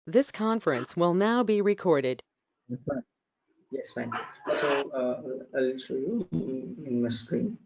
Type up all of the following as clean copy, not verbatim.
This conference will now be recorded. That's fine. Yes, fine. So I'll show you in my screen.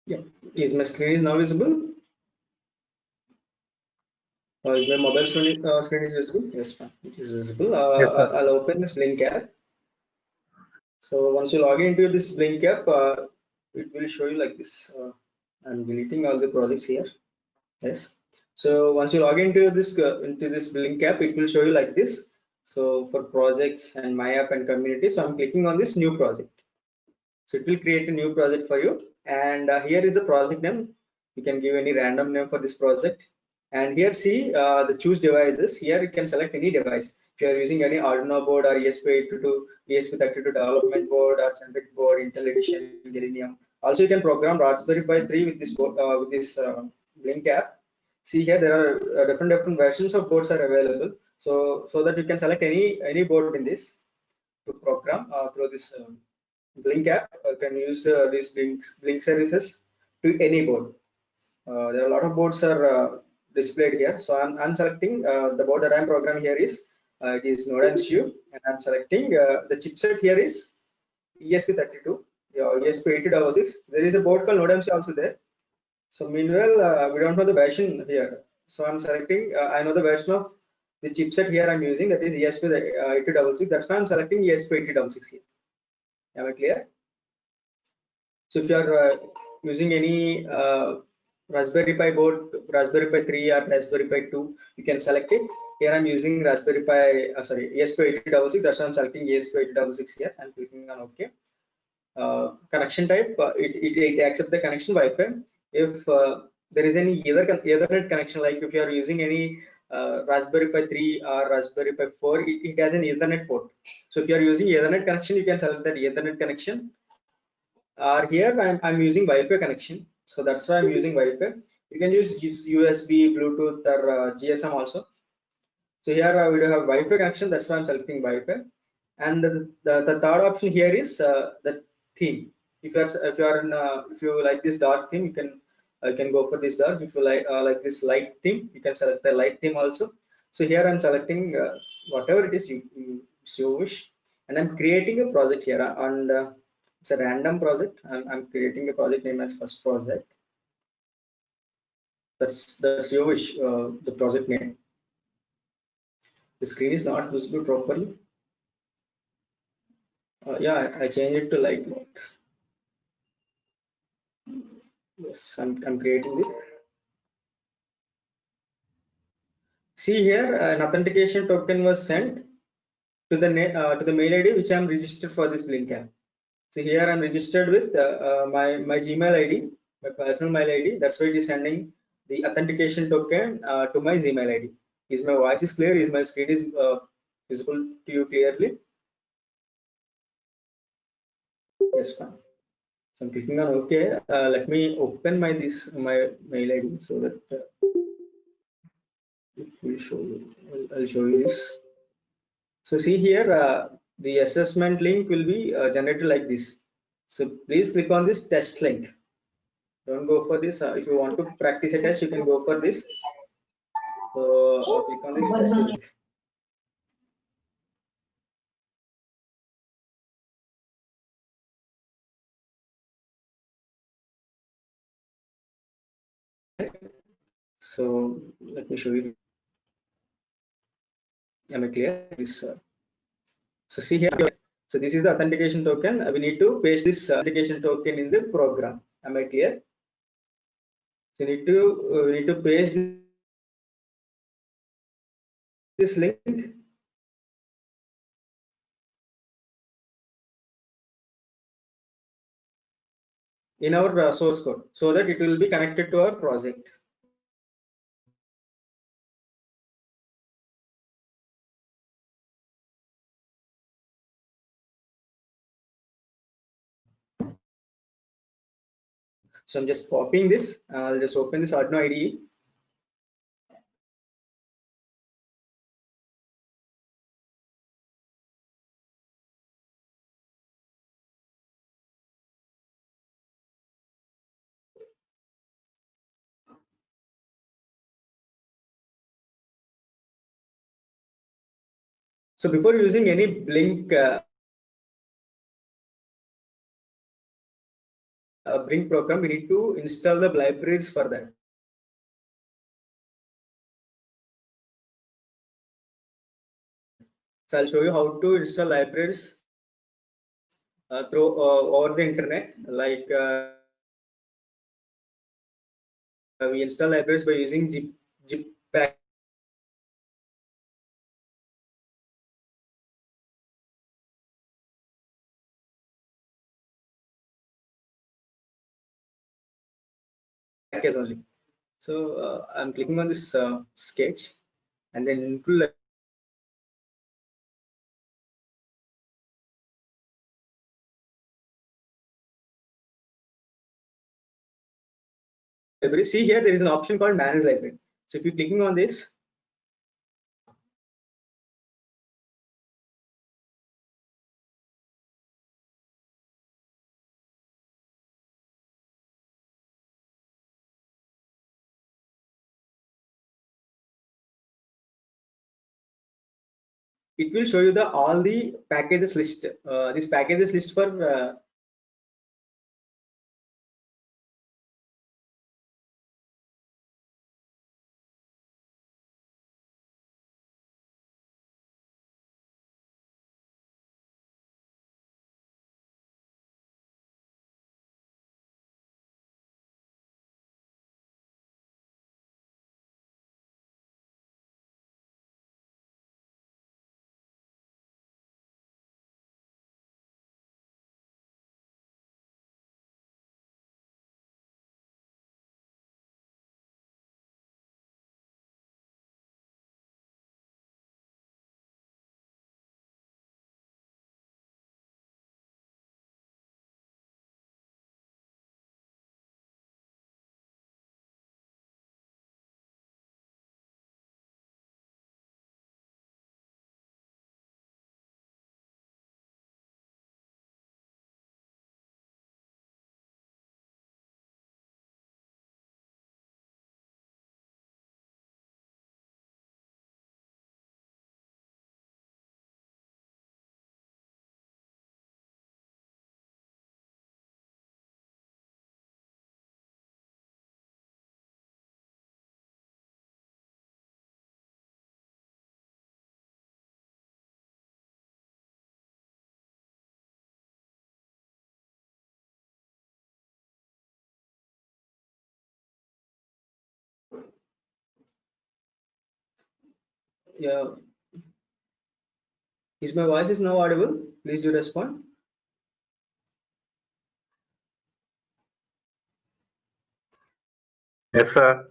Yeah, is my screen is now visible? Or is my mobile screen is visible? Yes, fine. It is visible. Yes, sir. I'll open this Blink app. So once you log into this Blink app, it will show you like this. I'm deleting all the projects here. Yes. So once you log into this Blink app, it will show you like this. So for projects and my app and community, so I'm clicking on this new project. So it will create a new project for you. And here is the project name. You can give any random name for this project. And here see the choose devices. Here you can select any device. If you are using any Arduino board or ESP82, ESP32 development board or Centric board, Intel Edition, Selenium. Also, you can program Raspberry Pi 3 with this board, with this Blink app. See here there are different versions of boards are available. So that you can select any board in this to program through this Blink app. Can use these Blink services to any board. There are a lot of boards are displayed here. So I'm selecting the board that I'm programming here is it is Node MCU, and I'm selecting the chipset here is ESP32, ESP8266. There is a board called Node MCU also there. So meanwhile, we don't know the version here. So I'm selecting. I know the version of the chipset here I'm using, that is ESP8266. That's why I'm selecting ESP8266 here. Am I clear? So if you are using any Raspberry Pi board, Raspberry Pi 3 or Raspberry Pi 2, you can select it. Here I'm using Raspberry Pi, sorry, ESP8266. That's why I'm selecting ESP8266 here. I'm clicking on OK. Connection type, it accepts the connection Wi-Fi. If there is any Ethernet connection, like if you are using any Raspberry Pi 3 or Raspberry Pi 4, it has an Ethernet port. So if you are using Ethernet connection, you can select that Ethernet connection. Here I'm using Wi-Fi connection, so that's why I'm using Wi-Fi. You can use USB, Bluetooth, or GSM also. So here we do have Wi-Fi connection. That's why I'm selecting Wi-Fi. And the third option here is the theme. If you like this dark theme, you can go for this dark. If you like this light theme, you can select the light theme also. So here I'm selecting whatever it is you wish, and I'm creating a project here, and it's a random project. I'm creating a project name as first project. That's your wish. The project name. The screen is not visible properly. Yeah, I changed it to light mode. Yes, I'm creating this. See here, an authentication token was sent to the mail ID which I'm registered for this Blink app. So here I'm registered with my Gmail ID, my personal mail ID. That's why it is sending the authentication token to my Gmail ID. Is my voice is clear? Is my screen is visible to you clearly? Yes, fine. So I'm clicking on OK. Let me open my mail ID so that it will show you. I'll show you this. So see here, the assessment link will be generated like this. So please click on this test link. Don't go for this. If you want to practice a test, you can go for this. So click on this test link. So let me show you. Am I clear? This. So see here. So this is the authentication token. We need to paste this authentication token in the program. Am I clear? So we need to paste this link in our source code so that it will be connected to our project. So I'm just copying this. I'll just open this Arduino IDE. So before using any Blink Blink program, we need to install the libraries for that. So I'll show you how to install libraries through over the internet. Like we install libraries by using zip package only. So I'm clicking on this sketch and then include library. See here, there is an option called manage library. So if you're clicking on this, it will show you the all the packages list. This packages list for yeah. Is my voice is now audible? Please do respond. Yes, sir.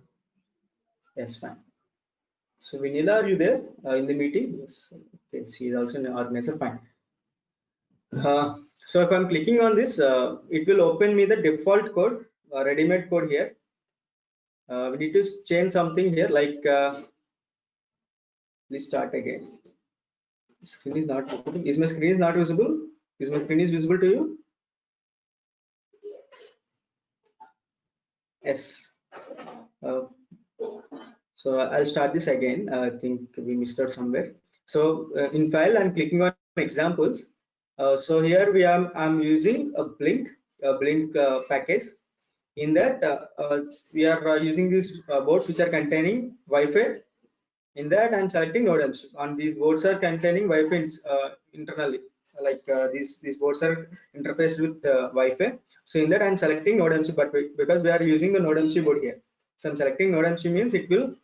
Yes, fine. So Vinila, are you there in the meeting? Yes. Okay, she is also an organizer. Fine. So if I'm clicking on this, it will open me the default code, ready-made code here. We need to change something here, like please start again. Screen is not visible. Is my screen is not visible? Is my screen is visible to you? Yes. Uh, so I'll start this again. I think we missed out somewhere. So in file, I'm clicking on examples. So here I'm using a Blink package. In that we are using these boards which are containing Wi-Fi. In that I'm selecting NodeMCU. On these boards are containing Wi-Fi internally. Like these boards are interfaced with Wi-Fi. So in that I'm selecting NodeMCU, but because we are using the NodeMCU board here, so I'm selecting NodeMCU means it will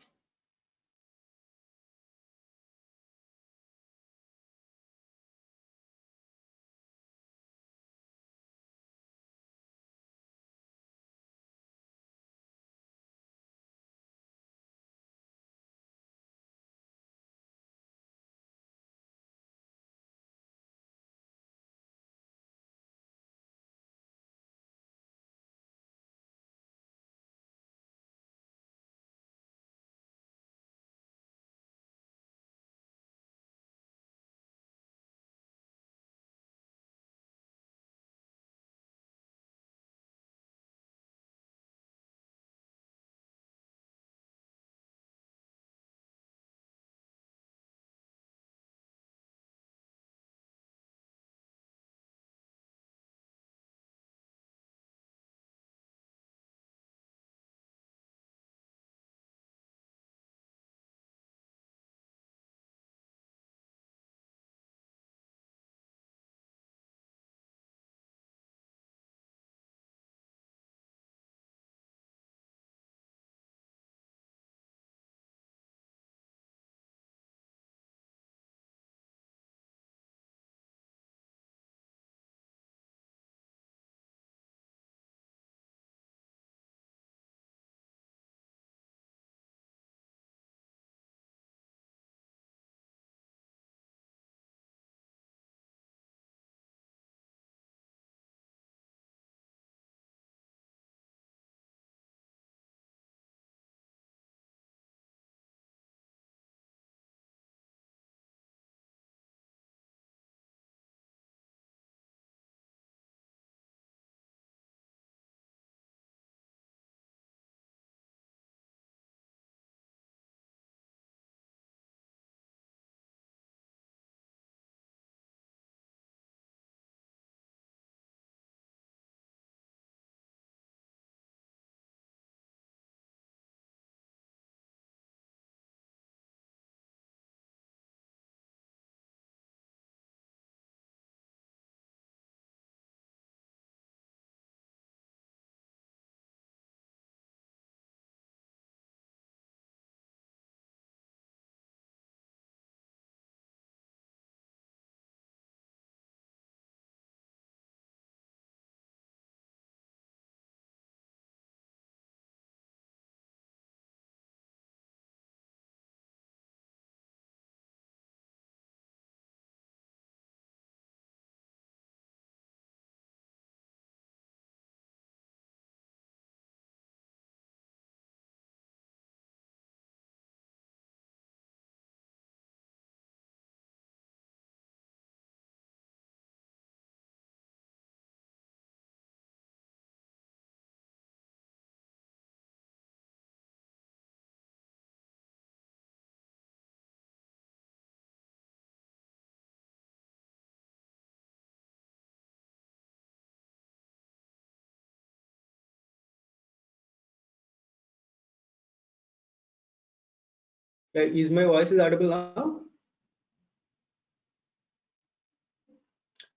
Is my voice is audible now?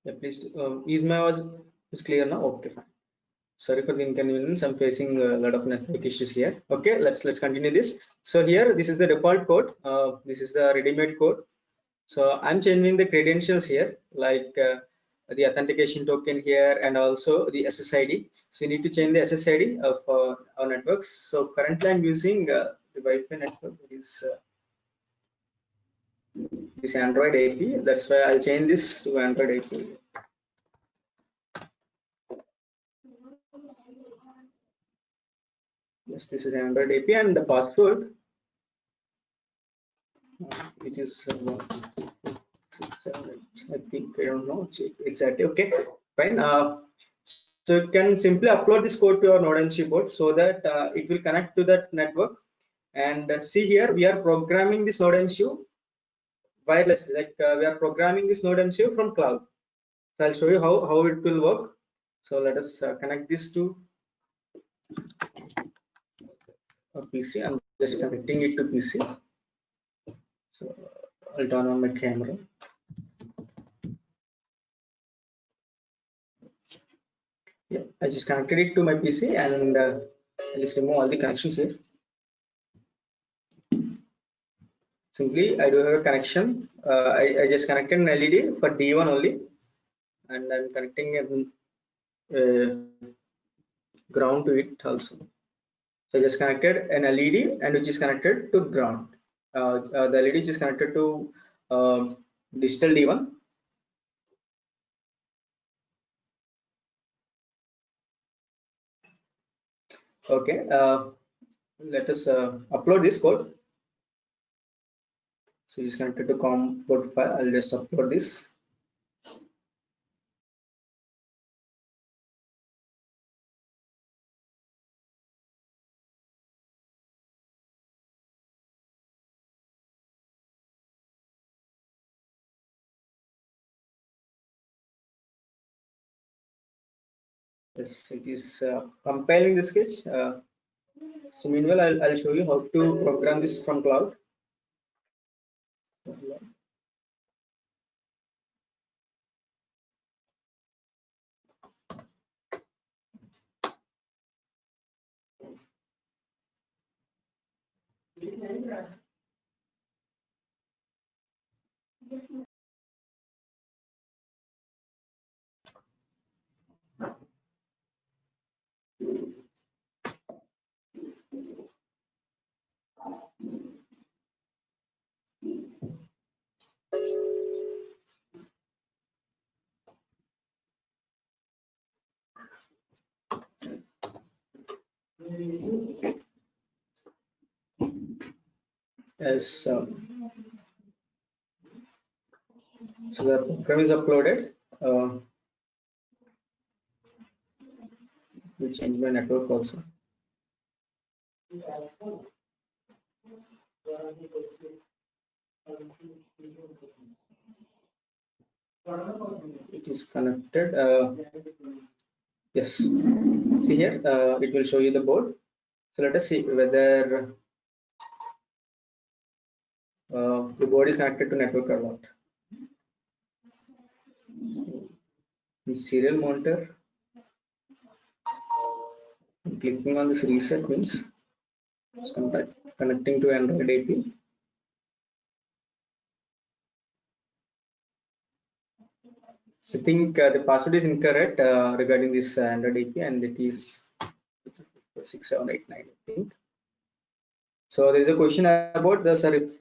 Yeah, please. Is my voice is clear now? Okay, fine. Sorry for the inconvenience. I'm facing a lot of network issues here. Okay, let's continue this. So here, this is the default code. This is the ready-made code. So I'm changing the credentials here, like the authentication token here, and also the SSID. So you need to change the SSID of our networks. So currently I'm using the Wi-Fi network. It is this Android AP. That's why I'll change this to Android AP. Yes, this is Android AP, and the password, which is 678. I think, I don't know exactly. Okay, fine. So you can simply upload this code to your NodeMCU board so that it will connect to that network. And see here, we are programming this NodeMCU wirelessly. Like we are programming this NodeMCU from cloud. So I'll show you how it will work. So let us connect this to a PC. I'm just connecting it to PC. So I'll turn on my camera. Yeah, I just connected it to my PC, and I'll just remove all the connections here. Simply, I do have a connection. I just connected an LED for D1 only, and I'm connecting a ground to it also. So I just connected an LED, and which is connected to ground. The LED is connected to digital D1. Okay, let us upload this code. So it's connected to COM port file. I'll just upload this. Yes, it is compiling the sketch. So meanwhile, I'll show you how to program this from cloud. Yes, so the program is uploaded. We change my network also. It is connected. Yes, see here, it will show you the board. So let us see whether the board is connected to network or not. In serial monitor, clicking on this reset means it's connecting to Android AP. So I think the password is incorrect regarding this Android AP, and it is 6789, I think. So there is a question about the sir, if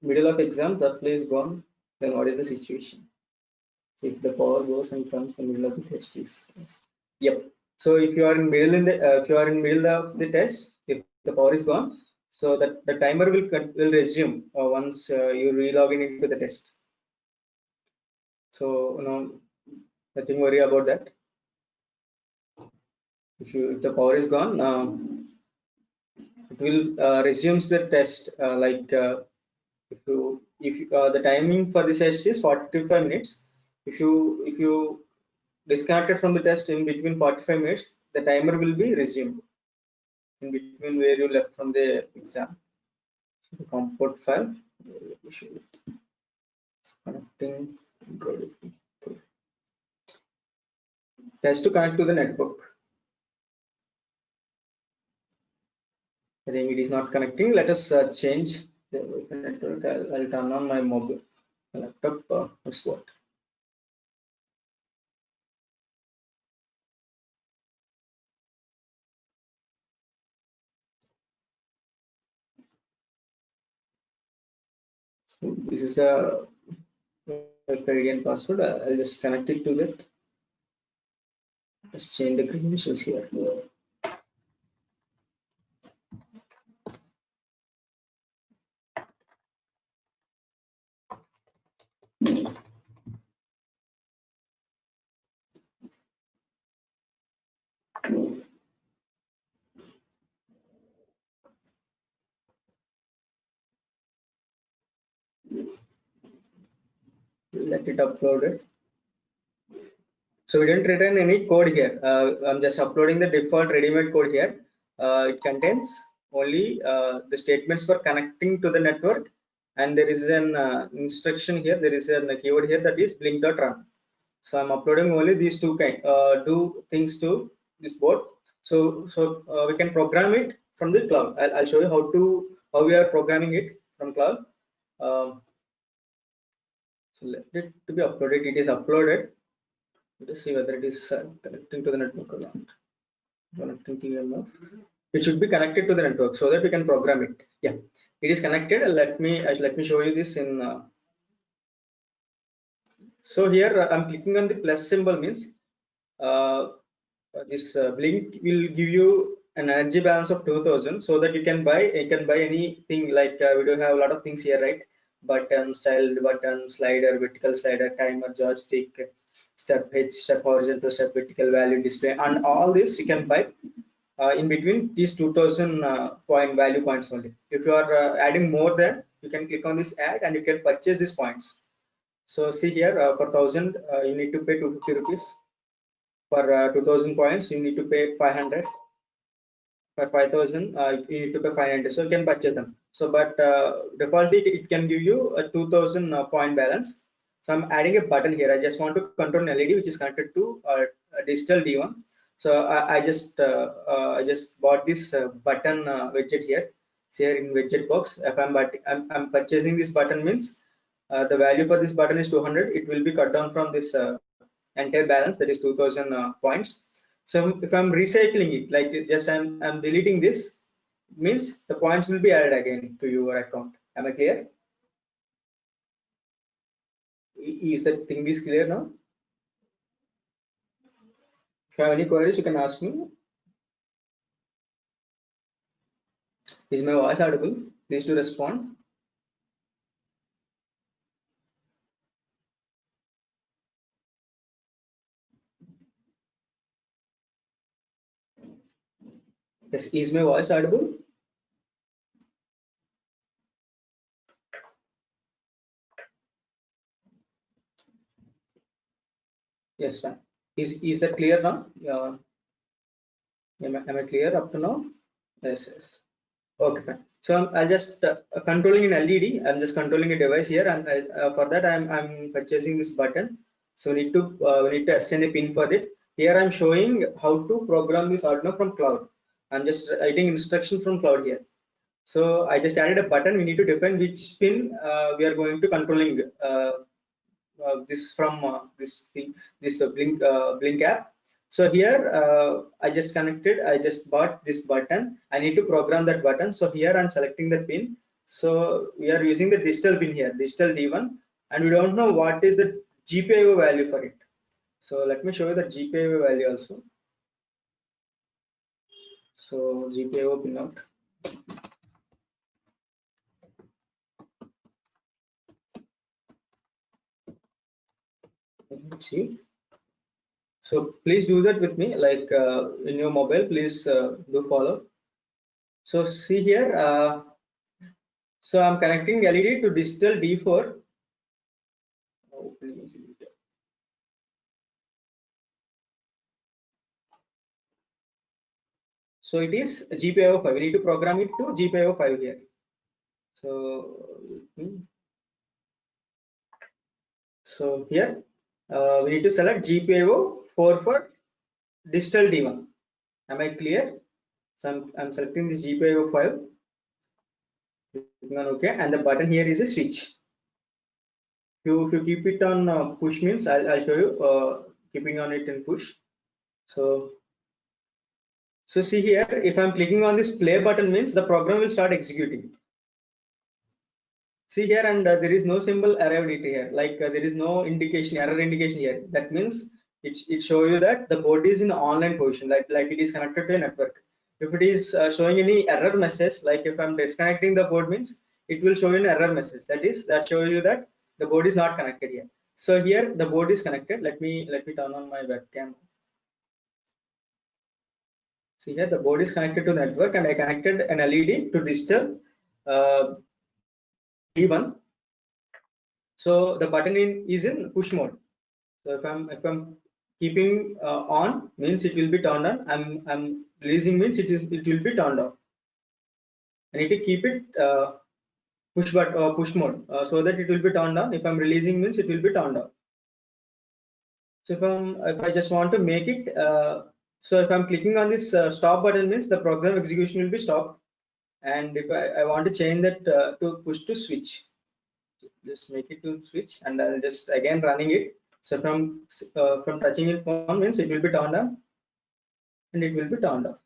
middle of exam the play is gone, then what is the situation? So if the power goes and comes, the middle of the test is. Yep. So if you are in middle if you are in middle of the test, if the power is gone, so that the timer will resume once you relog in into the test. So nothing worry about that. If the power is gone, it will resumes the test. If the timing for this test is 45 minutes. If you disconnected from the test in between 45 minutes, the timer will be resumed in between where you left from the exam. So the COM port file, connecting, has to connect to the network. I think it is not connecting. Let us change the network. I'll turn on my mobile laptop. That's what. So this is the Wi-Fi and password. I'll just connect it to that. Let's change the credentials here. Let it upload it. So we didn't return any code here. I'm just uploading the default ready-made code here. It contains only the statements for connecting to the network, and there is an instruction here. There is a keyword here that is blink.run. So I'm uploading only these two things to this board. So we can program it from the cloud. I'll show you how we are programming it from cloud. So let it to be uploaded. It is uploaded. Let us see whether it is connecting to the network or not. Connecting to EMF. It should be connected to the network so that we can program it. Yeah, it is connected. Let me show you this in. So here I'm clicking on the plus symbol, means this blink will give you an energy balance of 2000, so that you can buy anything. Like we do have a lot of things here, right? Button, styled button, slider, vertical slider, timer, joystick, step H, step horizontal, step vertical, value display, and all this you can buy in between these 2000 value points only. If you are adding more than, you can click on this add and you can purchase these points. So see here, for 1000 you need to pay 250 rupees. For 2000 points you need to pay 500. For 5000 you need to pay 500, so you can purchase them. So but defaultly it can give you a 2000 point balance. So I'm adding a button here. I just want to control an LED which is connected to a digital D1. So I just bought this button widget here. So here in widget box, if I'm purchasing this button, means the value for this button is 200. It will be cut down from this entire balance, that is 2000 points. So if I'm recycling it, like just I'm deleting this, means the points will be added again to your account. Am I clear? Is that thing is clear now? If you have any queries, you can ask me. Is my voice audible? Please to respond. Yes, is my voice audible? Yes, fine. Is that clear now? Am I clear up to now? Yes, yes. Okay, fine. So I'll just controlling an LED. I'm just controlling a device here, and for that I'm purchasing this button. So we need to assign a pin for it. Here I'm showing how to program this Arduino from cloud. I'm just writing instruction from cloud here. So I just added a button. We need to define which pin we are going to controlling this from this blink app. So here I just connected, I just bought this button. I need to program that button. So here I'm selecting the pin. So we are using the digital pin here, digital D1, and we don't know what is the GPIO value for it. So let me show you the GPIO value also. So GPIO pinout. Let's see. So please do that with me, like in your mobile, please do follow. So see here, so I'm connecting LED to digital D4. So it is GPIO 5. We need to program it to GPIO 5 here. So so here we need to select GPIO 4 for digital D1. Am I clear? So I'm selecting this GPIO 5. Clicking on OK, and the button here is a switch. If you keep it on push means I'll show you keeping on it in push. So see here, if I'm clicking on this play button means the program will start executing. See here, and there is no symbol arrived it here, like there is no indication, error indication here. That means it show you that the board is in online position, like it is connected to a network. If it is showing any error message, like if I'm disconnecting the board means it will show you an error message. That show you that the board is not connected here. So here the board is connected. Let me turn on my webcam. See here the board is connected to network, and I connected an LED to digital D1. So the button is in push mode. So if I'm keeping on means it will be turned on. I'm releasing means it will be turned off. I need to keep it push mode so that it will be turned on. If I'm releasing means it will be turned off. So if I just want to make it so if I'm clicking on this stop button means the program execution will be stopped. And if I want to change that to push to switch, just make it to switch, and I'll just again running it. So from touching it phone means it will be turned on and it will be turned off.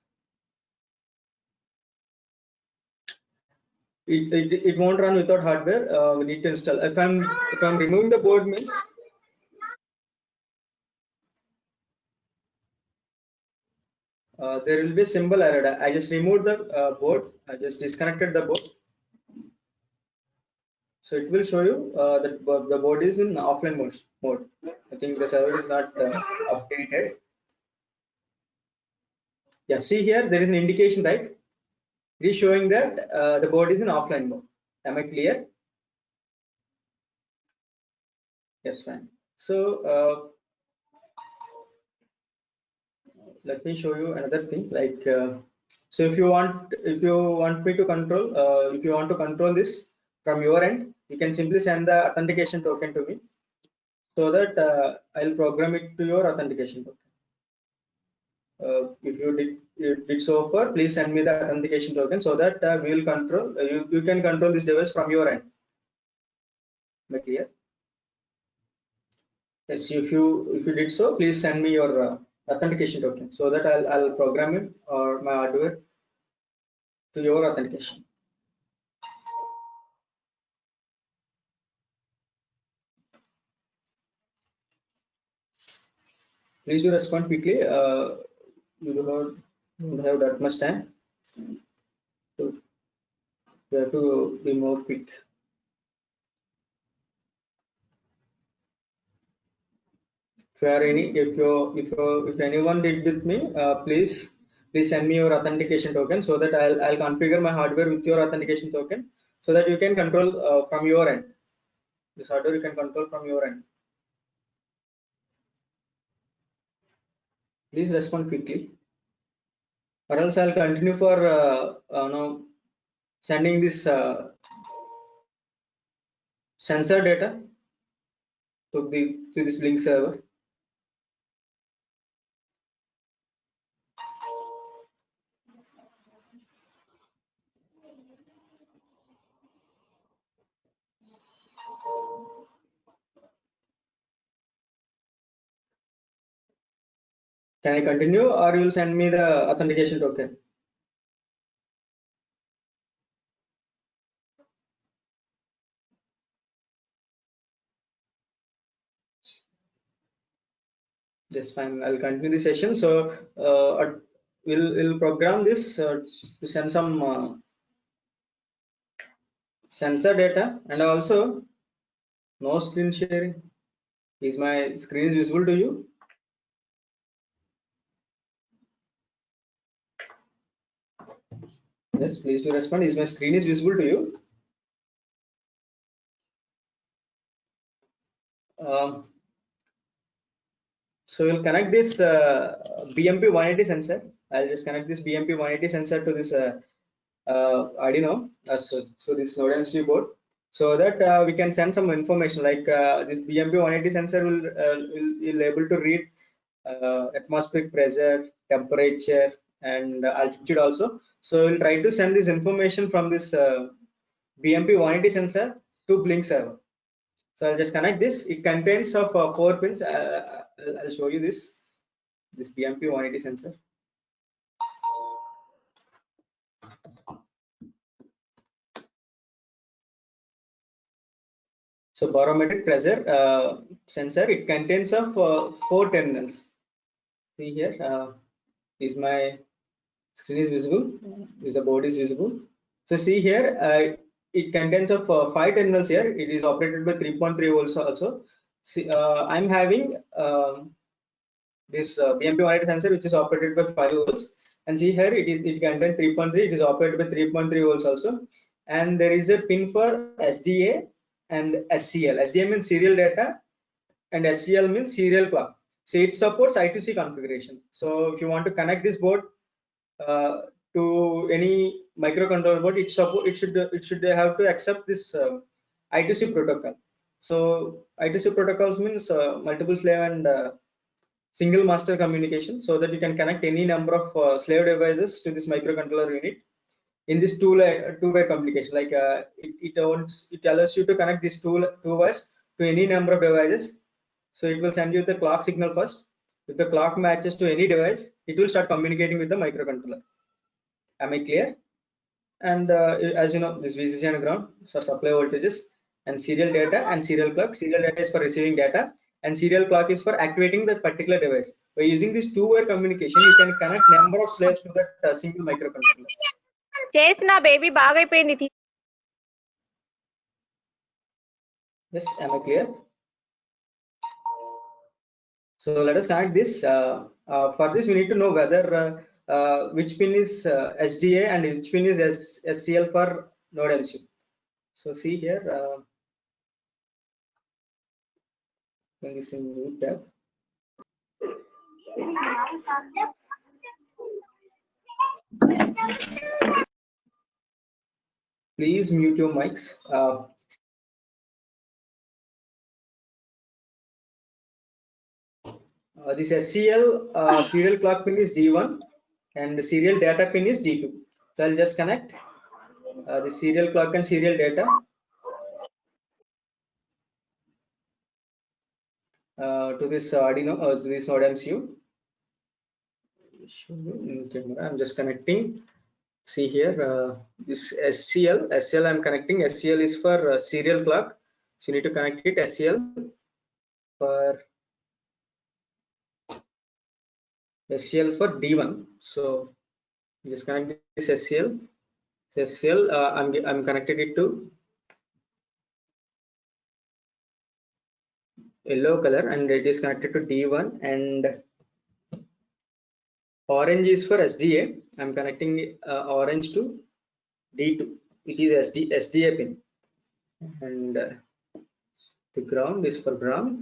It won't run without hardware. We need to install. If I'm removing the board means there will be a symbol error. I just removed the board. I just disconnected the board. So it will show you that the board is in offline mode. I think the server is not updated. Yeah, see here there is an indication, right? It is showing that the board is in offline mode. Am I clear? Yes, fine. So let me show you another thing. Like so, if you want me to control, if you want to control this from your end, you can simply send the authentication token to me, so that I'll program it to your authentication token. If you did so far, please send me the authentication token so that we will control. You can control this device from your end. Am I clear? Yes. If you did so, please send me your authentication token so that I'll program it or my hardware to your authentication. Please do respond quickly. You don't have that much time. So you have to be more quick. If anyone did with me, please send me your authentication token so that I'll configure my hardware with your authentication token so that you can control from your end. This hardware you can control from your end. Please respond quickly, or else I'll continue for sending this sensor data to this Blink server. Can I continue, or you'll send me the authentication token? That's fine. I'll continue the session. So we'll program this to send some sensor data, and also no screen sharing. Is my screen is visible to you? Yes, please do respond. Is my screen is visible to you? So we'll connect this BMP 180 sensor. I'll just connect this BMP 180 sensor to this Arduino, so this NodeMCU board, so that we can send some information like this BMP180 sensor will able to read atmospheric pressure, temperature, and altitude also. So we'll try to send this information from this BMP180 sensor to Blink server. So I'll just connect this. It contains of 4 pins. I'll show you this BMP180 sensor. So barometric pressure sensor. It contains of 4 terminals. See here. Is my screen is visible? Is the board is visible? So see here. It contains of 5 terminals here. It is operated by 3.3 volts also. See, I'm having this BMP180 sensor which is operated by 5 volts, and see here it contains 3.3. It is operated by 3.3 volts also, and there is a pin for SDA and SCL. SDA means serial data, and SCL means serial clock. So it supports I2C configuration. So if you want to connect this board to any microcontroller board, it should have to accept this I2C protocol. So I2C protocols means multiple slave and single master communication, so that you can connect any number of slave devices to this microcontroller unit in this two-way communication. Like it allows you to connect these two wires to any number of devices. So it will send you the clock signal first. If the clock matches to any device, it will start communicating with the microcontroller. Am I clear? And as you know, this VCC and ground, so supply voltages, and serial data and serial clock. Serial data is for receiving data, and serial clock is for activating that particular device. By using this two-way communication, you can connect number of slaves to that single microcontroller. చేసిన baby బాగైపోయింది. Yes, am I clear? So let us connect this. For this, we need to know whether which pin is SDA and which pin is SCL for NodeMCU. So see here, this in new tab. Please mute your mics. This SCL serial clock pin is D1 and the serial data pin is D2. So I'll just connect the serial clock and serial data to this Arduino, to this NodeMCU. I'm just connecting. See here, this SCL I'm connecting. SCL is for serial clock, so you need to connect it. SCL for D1. So just connect this SCL. SCL I'm connected it to yellow color, and it is connected to D1, and orange is for SDA. I'm connecting orange to D2. It is SDA pin, and the ground is for ground.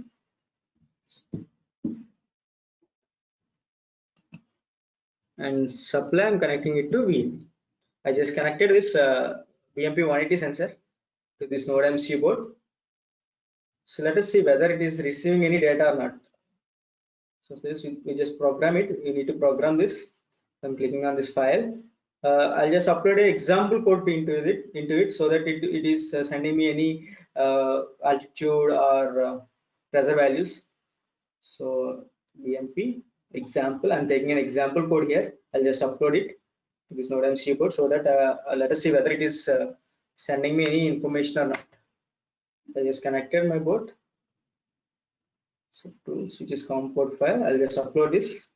And supply I'm connecting it to V. I just connected this BMP180 sensor to this NodeMCU board. So let us see whether it is receiving any data or not. So this we just program it. We need to program this. I'm clicking on this file. I'll just upload an example code into it so that it is sending me any altitude or pressure values. So BMP example, I'm taking an example code here. I'll just upload it to this NodeMCU board so that let us see whether it is sending me any information or not. I just connected my board. So tools, which is COM port file. I'll just upload this.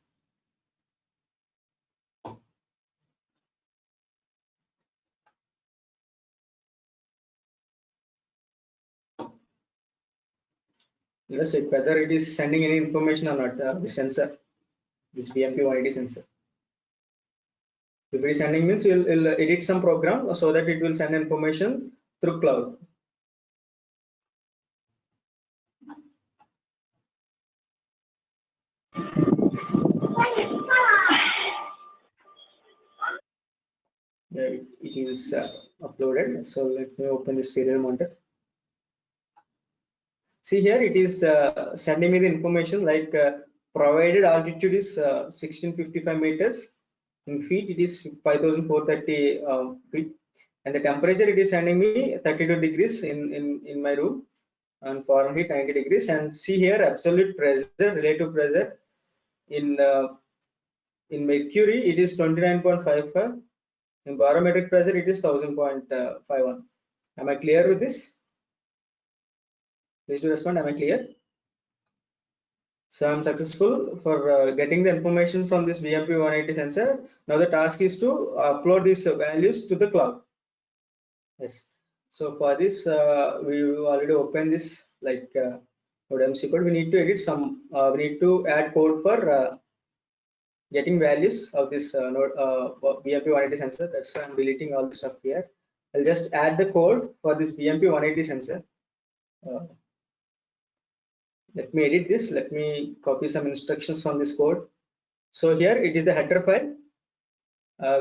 Let's see whether it is sending any information or not. The sensor, this BMP180 sensor. If it is sending means we'll edit some program so that it will send information through cloud. it is uploaded. So let me open the serial monitor. See here, it is sending me the information like provided altitude is 1655 meters. In feet, it is 5430 feet. And the temperature, it is sending me 32 degrees in my room, and Fahrenheit 90 degrees. And see here, absolute pressure, relative pressure in mercury, it is 29.55. In barometric pressure, it is 1000.51. Am I clear with this? Please do respond. Am I clear? So I'm successful for getting the information from this BMP 180 sensor. Now the task is to upload these values to the cloud. Yes. So for this, we already opened this like NodeMCU code. We need to edit some. We need to add code for getting values of this BMP 180 sensor. That's why I'm deleting all the stuff here. I'll just add the code for this BMP 180 sensor. Let me edit this. Let me copy some instructions from this code. So here it is the header file,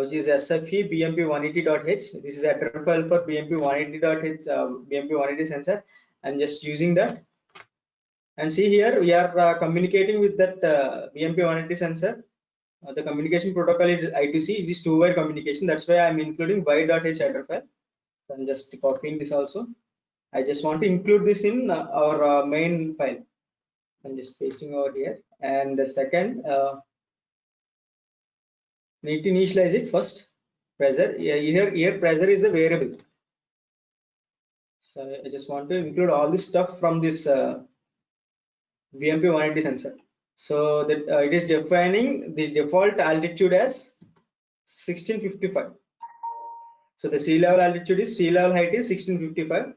which is SFE BMP180.h. This is the header file for BMP180.h, BMP180 sensor. I'm just using that. And see here, we are communicating with that BMP180 sensor. The communication protocol is I2C. It is two-way communication. That's why I'm including wire.h header file. So I'm just copying this also. I just want to include this in our main file. I'm just pasting over here. And the second, need to initialize it first. Pressure, here pressure is a variable. So I just want to include all this stuff from this BMP 180 sensor. So that it is defining the default altitude as 1655. So the sea level altitude is, sea level height is 1655.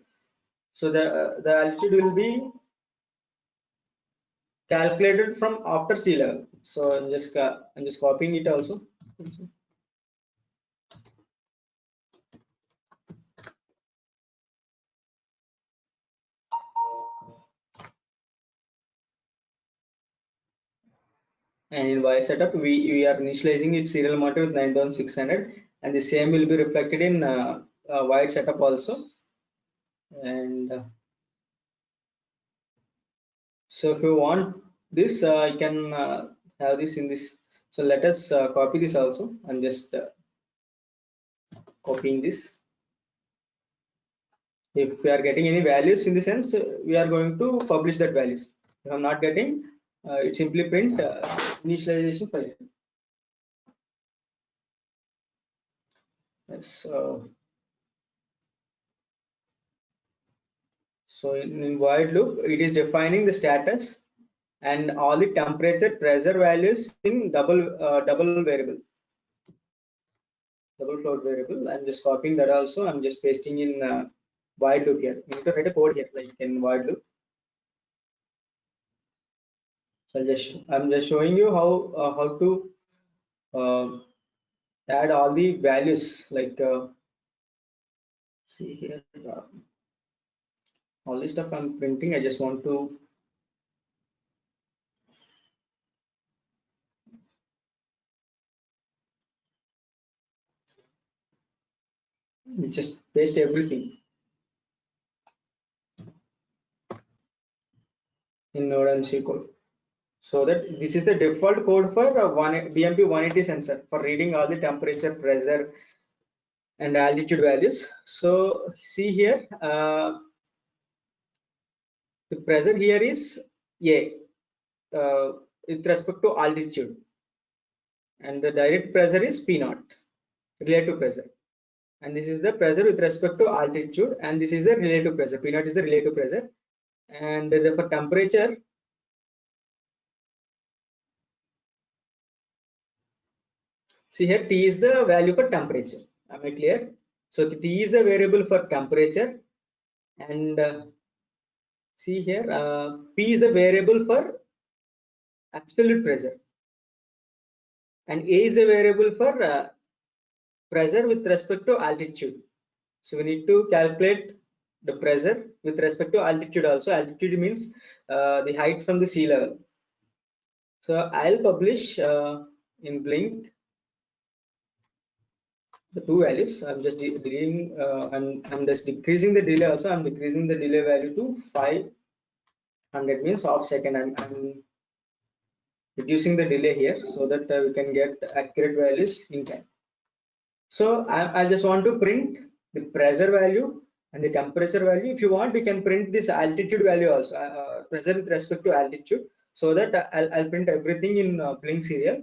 So the altitude will be calculated from after sea level. So I'm just copying it also. And in wire setup, we are initializing it serial monitor with 9600, and the same will be reflected in wire setup also. And so if you want this, I can have this in this. So let us copy this also. I'm just copying this. If we are getting any values in the sense, we are going to publish that values. If I'm not getting, it simply print initialization file. Yes. So in void loop, it is defining the status and all the temperature, pressure values in double variable, double float variable. I'm just copying that also. I'm just pasting in void loop here. You need to write a code here, like in void loop. So I'm just showing you how to add all the values, like see here, all this stuff I'm printing. I just want to just paste everything in NodeMCU code. So that this is the default code for BMP 180 sensor for reading all the temperature, pressure, and altitude values. So see here, the pressure here is A with respect to altitude, and the direct pressure is P naught, relative pressure. And this is the pressure with respect to altitude, and this is the relative pressure. P naught is the relative pressure, and for temperature, see here T is the value for temperature. Am I clear? So the T is a variable for temperature, and see here P is a variable for absolute pressure, and A is a variable for pressure with respect to altitude. So we need to calculate the pressure with respect to altitude also. Altitude means the height from the sea level. So I'll publish in Blink the two values. I'm just deleting, I'm just decreasing the delay also. I'm decreasing the delay value to 500 means half second. I'm reducing the delay here so that we can get accurate values in time. So I just want to print the pressure value and the temperature value. If you want, you can print this altitude value also, pressure with respect to altitude, so that I'll print everything in Blink serial.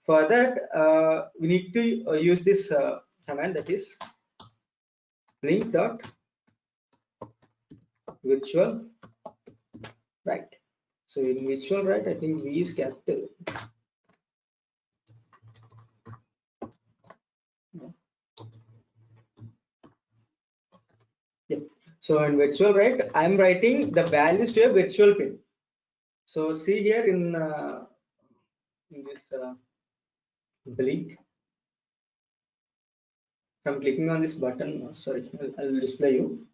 For that, we need to use this command, that is blink dot virtual write. So in virtual write, I think V is capital. Yeah. So in virtual write, I'm writing the values to a virtual pin. So see here in this blink. If I'm clicking on this button, sorry, I'll display you.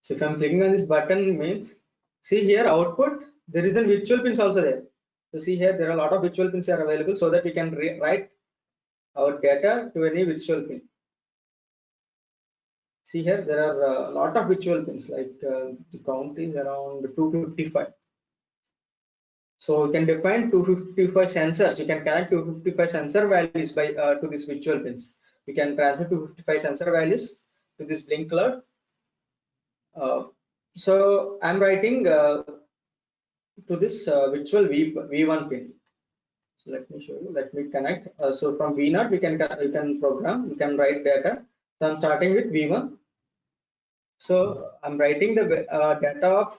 So if I'm clicking on this button, means see here output, there is a virtual pins also there. So see here, there are a lot of virtual pins are available, so that we can write our data to any virtual pin. See here, there are a lot of virtual pins, like the count is around 255. So you can define 255 sensors. You can connect 255 sensor values by to these virtual pins. You can transfer 255 sensor values to this blink cloud. So I'm writing to this virtual V1 pin. So let me show you. Let me connect. So from V0 we can program. We can write data. So I'm starting with V1. So I'm writing the data of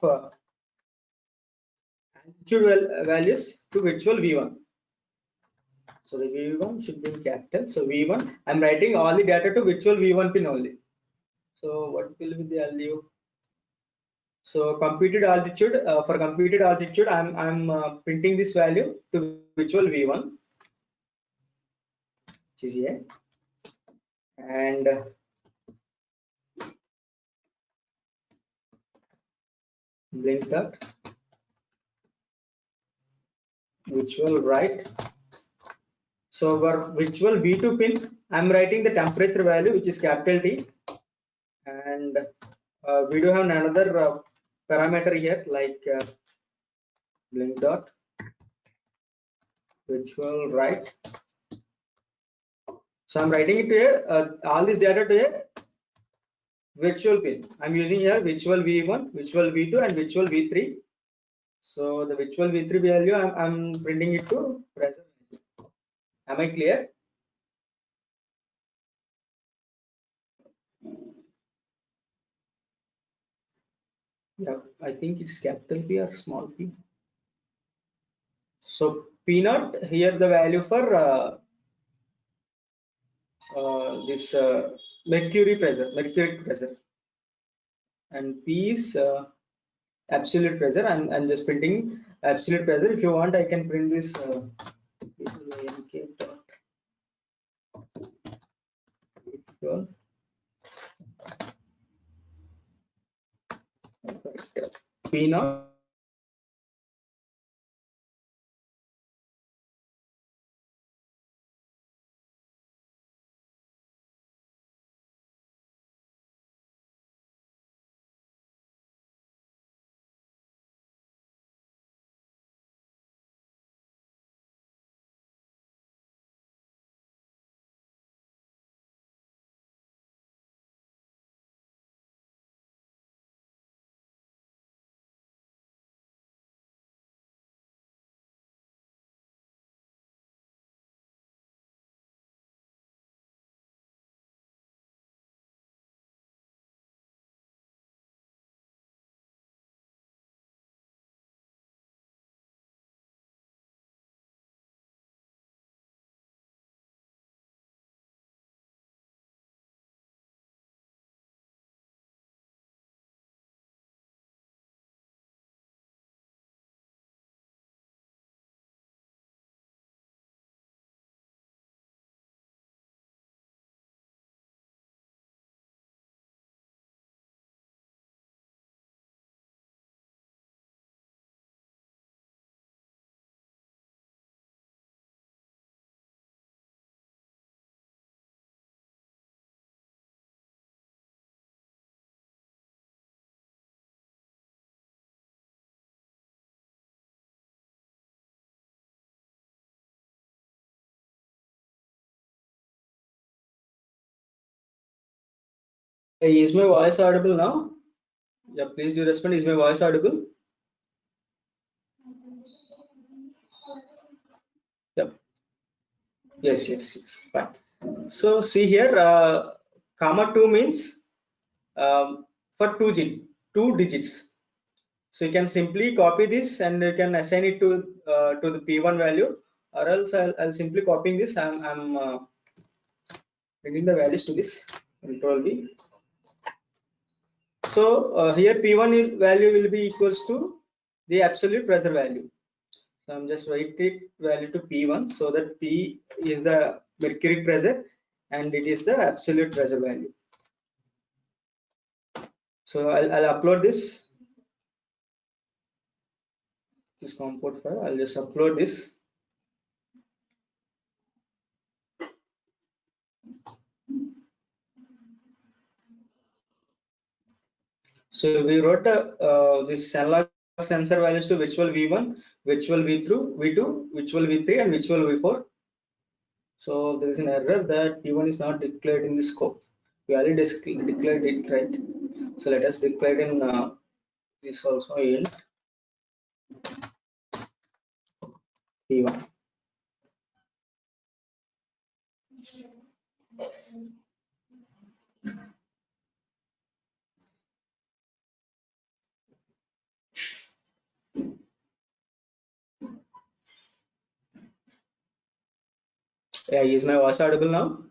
altitude values to virtual V1. So the V1 should be in capital. So V1, I'm writing all the data to virtual V1 pin only. So what will be the value? So computed altitude, for computed altitude, I'm printing this value to virtual V1, which is here, and blink dot virtual write. So for virtual V2 pin, I'm writing the temperature value, which is capital T, and we do have another parameter here, like blink dot virtual write. So I'm writing it to all this data to a virtual pin. I'm using here virtual V1, virtual V2, and virtual V3. So the virtual V3 value, I'm printing it to pressure. Am I clear? Yeah, I think it's capital P or small p. So P naught here the value for this mercury pressure, and P is absolute pressure. I'm just printing absolute pressure. If you want, I can print this. This is AMK dot P naught Hey, is my voice audible now? Yeah, please do respond. Is my voice audible? Yep. Yes, yes, yes. Fine. So see here, comma 2 means for two digits. So you can simply copy this and you can assign it to the P1 value, or else I'll simply copying this. I'm bringing the values to this control V. So here P1 value will be equals to the absolute pressure value. So I'm just writing value to P1 so that P is the mercury pressure and it is the absolute pressure value. So I'll upload this comport file. I'll just upload this. So we wrote this analog sensor values to virtual V1, virtual V2, virtual V3, and virtual V4. So there is an error that P1 is not declared in the scope. We already declared it, right? So let us declare in this also in P1. Yeah, is my voice audible now?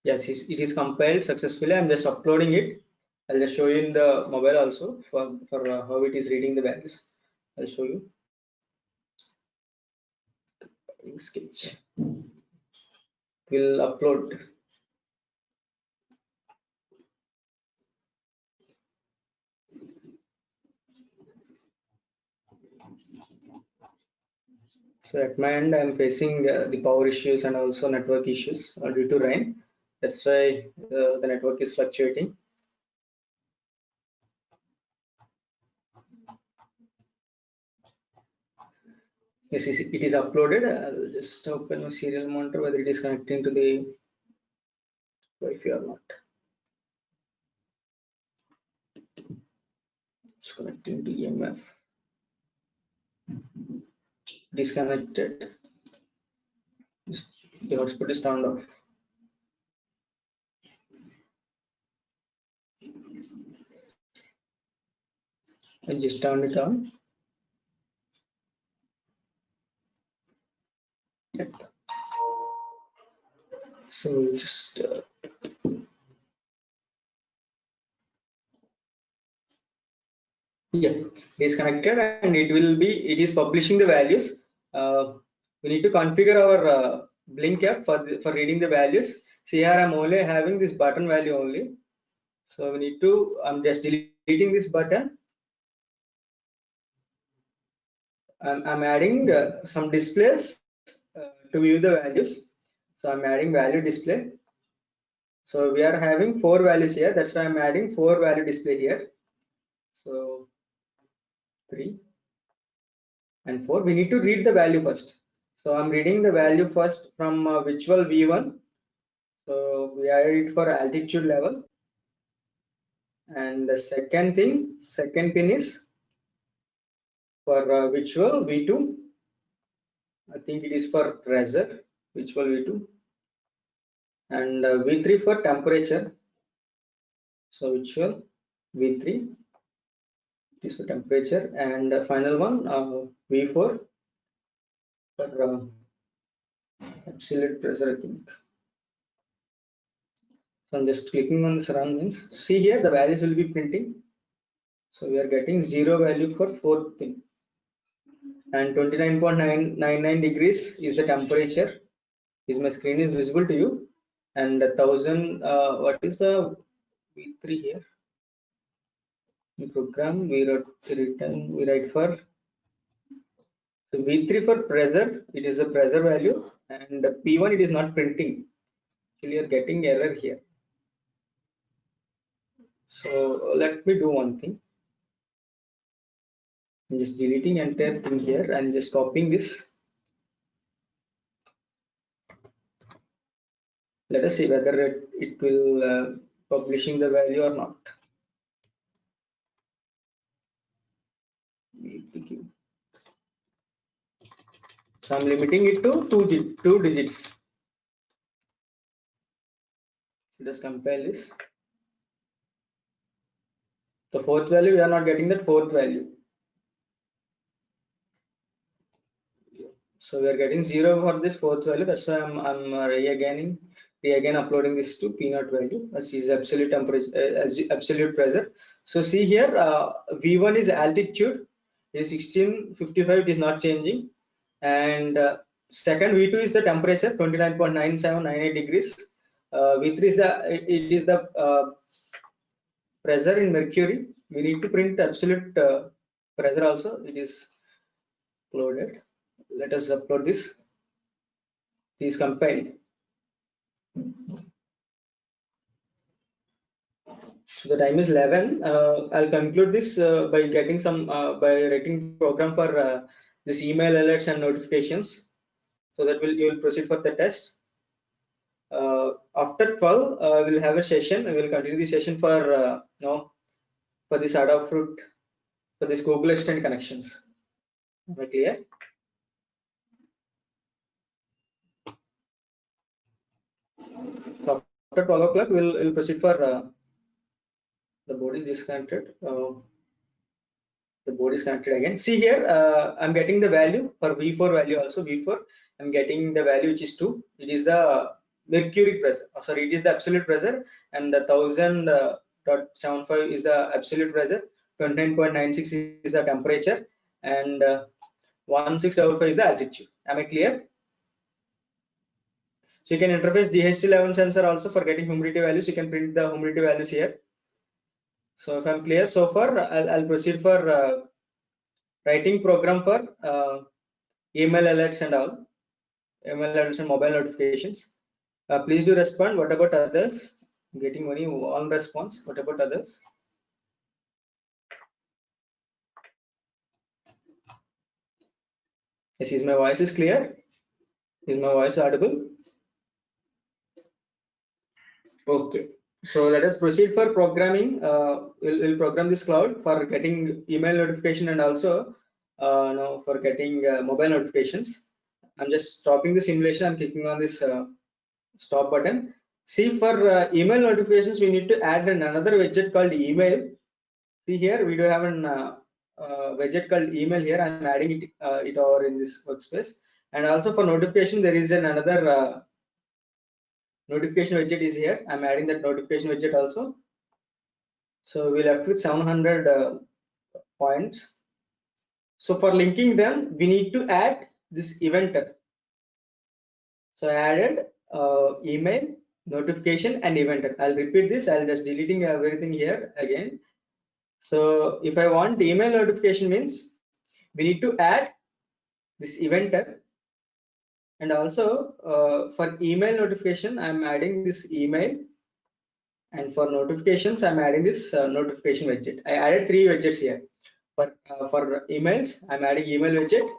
Yes, it is compiled successfully. I'm just uploading it. I'll just show you in the mobile also for how it is reading the values. I'll show you. Sketch. We'll upload. So at my end, I'm facing the power issues and also network issues due to rain. That's why the network is fluctuating. Yes, it is uploaded. I'll just open a serial monitor whether it is connecting to the Wi-Fi or not. It's connecting to EMF. Disconnected. The hotspot is turned off. I just turned it on. Yep. So we'll just yeah, disconnected, and it is publishing the values. We need to configure our blink app for reading the values. See here, I'm only having this button value only. So we need to, I'm just deleting this button. I'm adding some displays to view the values. So I'm adding value display. So we are having 4 values here. That's why I'm adding 4 value display here. So 3 and 4. We need to read the value first. So I'm reading the value first from virtual V1. So we added it for altitude level. And the second pin is for virtual V2. I think it is for pressure, virtual V2. And V3 for temperature. So virtual V3 is for temperature. And the final one, V4 for absolute pressure, I think. So I'm just clicking on this run means. See here, the values will be printing. So we are getting 0 value for 4th thing. And 29.999 degrees is the temperature. Is my screen is visible to you? And 1000, what is the V3 here? In program we write for so V3 for pressure, it is a pressure value, and P1 it is not printing. Actually, you are getting error here. So let me do one thing. I'm just deleting entire thing here and just copying this. Let us see whether it will publishing the value or not. So I'm limiting it to two digits. So just compile this. The fourth value, we are not getting that fourth value. So we are getting 0 for this fourth value. That's why I'm re-again uploading this to P0 value, as is absolute temperature, absolute pressure. So see here, V1 is altitude, is 1655. It is not changing, and second V2 is the temperature, 29.9798 degrees. V3 is the pressure in mercury. We need to print absolute pressure also. It is loaded. Let us upload this. Please compile. So the time is 11. I'll conclude this by getting some by writing program for this email alerts and notifications, so that you will proceed for the test. After 12, we'll have a session. We will continue the session for for this Adafruit, for this Google Extend connections. Am I clear? After 12 o'clock, we'll proceed for the board is disconnected. The board is connected again. See here, I'm getting the value for V4 value also. V4, I'm getting the value which is 2. It is the mercury pressure. Sorry, it is the absolute pressure, and the 1000.75 is the absolute pressure. 29.96 is the temperature, and 1675 is the altitude. Am I clear? So you can interface DHT11 sensor also for getting humidity values. You can print the humidity values here. So if I'm clear so far, I'll proceed for writing program for email alerts and all, email alerts and mobile notifications. Please do respond. What about others? I'm getting only one response. What about others? Yes, is my voice is clear? Is my voice audible? Okay. So let us proceed for programming. We'll program this cloud for getting email notification and also for getting mobile notifications. I'm just stopping the simulation. I'm clicking on this stop button. See, for email notifications, we need to add another widget called email. See here, we do have an widget called email here. I'm adding it over in this workspace. And also for notification, there is another notification widget is here. I'm adding that notification widget also. So we left with 700 points. So for linking them, we need to add this eventer. So I added email, notification, and eventer. I'll repeat this. I'll just deleting everything here again. So if I want email notification, means we need to add this eventer. And also for email notification, I'm adding this email, and for notifications, I'm adding this notification widget. I added 3 widgets here. For emails, I'm adding email widget,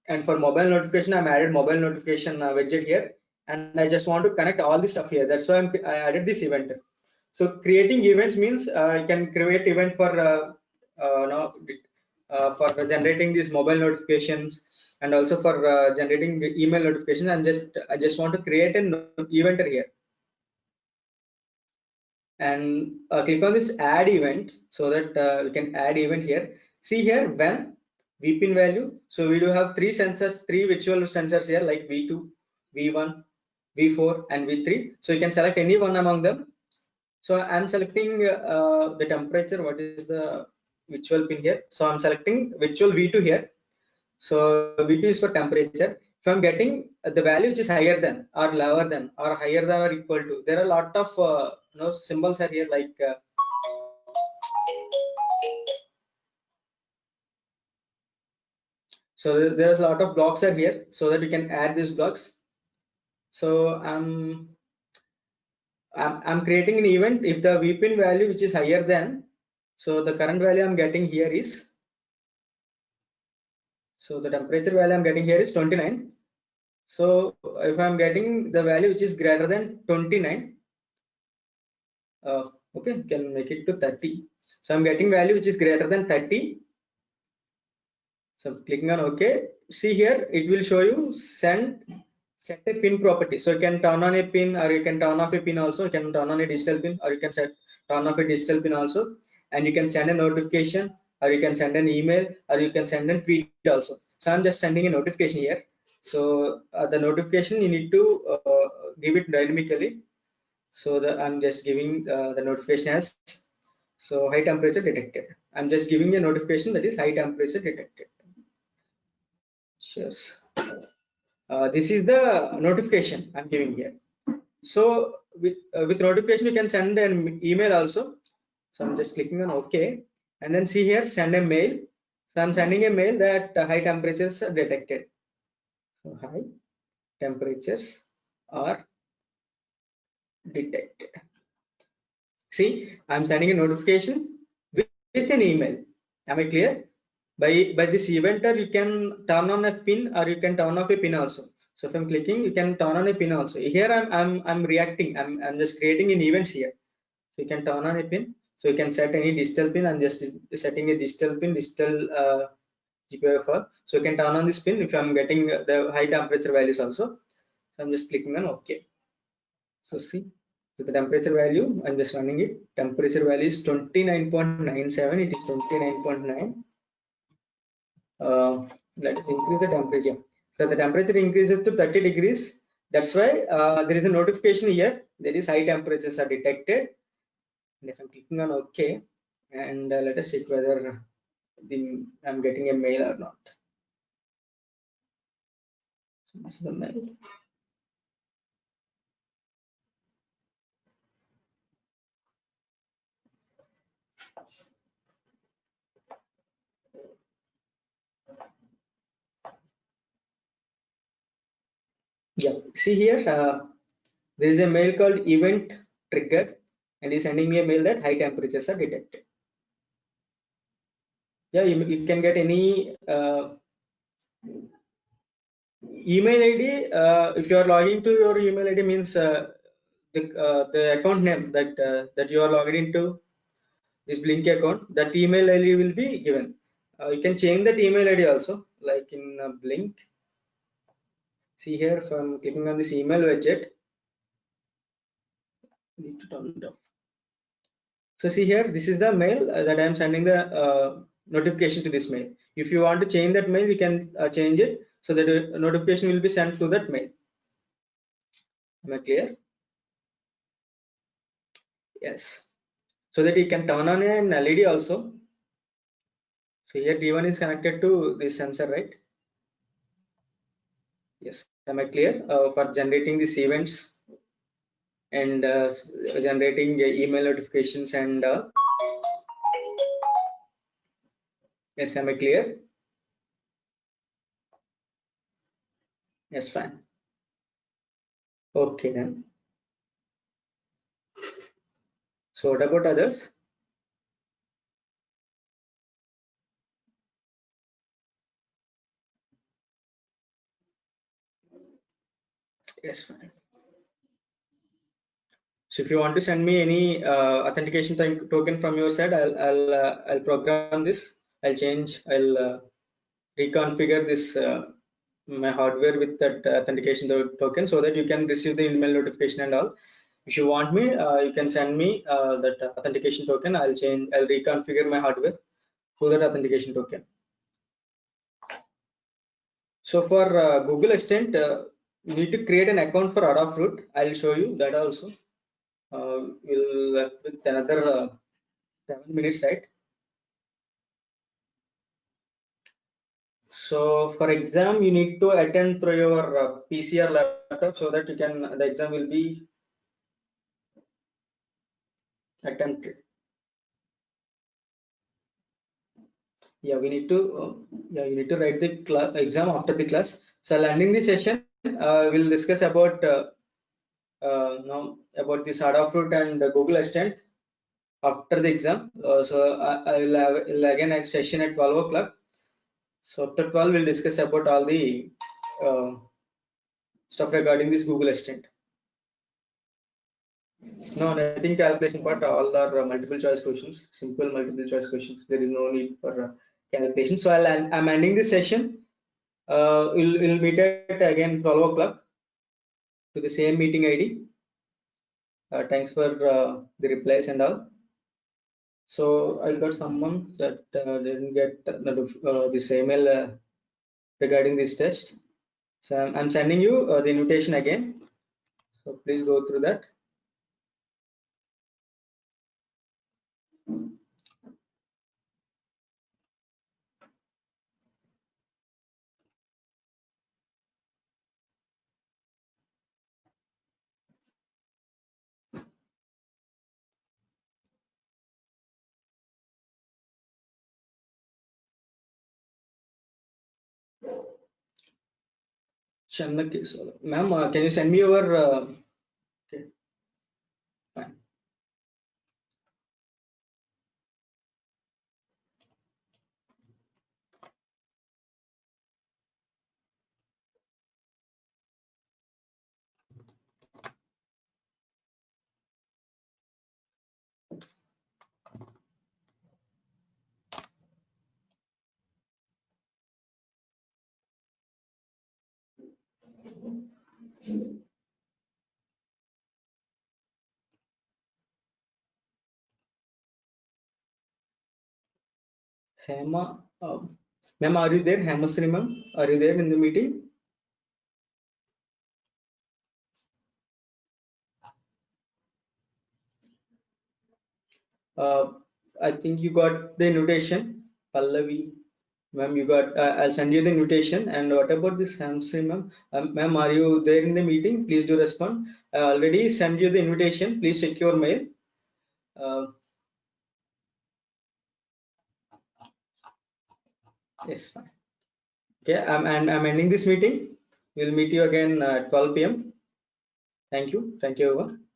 and for mobile notification, I'm added mobile notification widget here. And I just want to connect all this stuff here. That's why I added this event. So creating events means I can create event for for generating these mobile notifications, and also for generating the email notifications. I just want to create an event here, and click on this add event, so that we can add event here. See here, when VPIN value. So we do have 3 sensors, 3 virtual sensors here, like V2, V1, V4, and V3. So you can select any one among them. So I'm selecting the temperature. What is the virtual pin here? So I'm selecting virtual V2 here. So V2 is for temperature. If I'm getting the value which is higher than, or lower than, or higher than, or equal to, there are a lot of symbols are here, like so there's a lot of blocks are here, so that you can add these blocks. So I'm creating an event if the VPIN value which is higher than, so the current value I'm getting here is, so the temperature value I'm getting here is 29. So if I'm getting the value which is greater than 29, Okay, can make it to 30. So I'm getting value which is greater than 30. So clicking on OK. See here, it will show you set a pin property. So you can turn on a pin or you can turn off a pin also. You can turn on a digital pin or you can turn off a digital pin also. And you can send a notification or you can send an email or you can send a tweet also. So I'm just sending a notification here. So the notification you need to give it dynamically. So I'm just giving the notification as so high temperature detected. I'm just giving a notification that is high temperature detected. Sure. This is the notification I'm giving here. So with notification you can send an email also. So I'm just clicking on OK, and then see here send a mail. So I'm sending a mail that high temperatures are detected. So high temperatures are detected. See, I'm sending a notification with an email. Am I clear? By this eventer, you can turn on a pin or you can turn off a pin also. So if I'm clicking, you can turn on a pin also. Here I'm reacting. I'm just creating an events here. So you can turn on a pin. So you can set any digital pin. I'm just setting a digital pin, digital GPIO. So you can turn on this pin if I'm getting the high temperature values also. So I'm just clicking on OK. So see, so the temperature value, I'm just running it. Temperature value is 29.97. It is 29.9. Let us increase the temperature. So the temperature increases to 30 degrees. That's why there is a notification here. There is high temperatures are detected. And if I'm clicking on OK, and let us check whether I'm getting a mail or not. So this is the mail. Yeah, see here, there is a mail called event triggered, and he's sending me a mail that high temperatures are detected. Yeah, you can get any email ID. If you are logging to your email ID means the account name that you are logged into this Blink account, that email ID will be given. You can change that email ID also, like in Blink. See here, if I'm clicking on this email widget, need to turn it off. So see here, this is the mail that I am sending the notification to this mail. If you want to change that mail, you can change it so that a notification will be sent to that mail. Am I clear? Yes. So that you can turn on an LED also. So here D1 is connected to this sensor, right? Yes. Am I clear? For generating these events and generating email notifications and yes, am I clear? Yes, fine. Okay then. So what about others? Yes, fine. So if you want to send me any authentication token from your side, I'll program this. I'll change. I'll reconfigure this my hardware with that authentication token so that you can receive the email notification and all. If you want me, you can send me that authentication token. I'll reconfigure my hardware to that authentication token. So for Google Assistant, you need to create an account for Adafruit. I'll show you that also. We'll left with another 7 minutes, right? So for exam, you need to attend through your PC or laptop so that the exam will be attempted. Yeah, we need to you need to write the exam after the class. So landing the session, we'll discuss about now about the Adafruit and Google Assistant after the exam. So I will have again a session at 12 o'clock. So after 12, we'll discuss about all the stuff regarding this Google Assistant. No, nothing calculation part. All are multiple choice questions, simple multiple choice questions. There is no need for calculation. So I'm ending this session. We'll meet at again 12 o'clock to the same meeting ID. Thanks for the replies and all. So I got someone that didn't get this email regarding this test. So I'm sending you the invitation again. So please go through that. Shanna, ma'am, can you send me your okay, fine. Hema, ma'am, are you there? Hemasri, ma'am, are you there in the meeting? I think you got the invitation, Pallavi. Ma'am, you got. I'll send you the invitation. And what about this Hemasri, ma'am? Ma'am, are you there in the meeting? Please do respond. I already sent you the invitation. Please check your mail. Yes, fine. Okay, I'm ending this meeting. We'll meet you again at 12 p.m. Thank you. Thank you, everyone.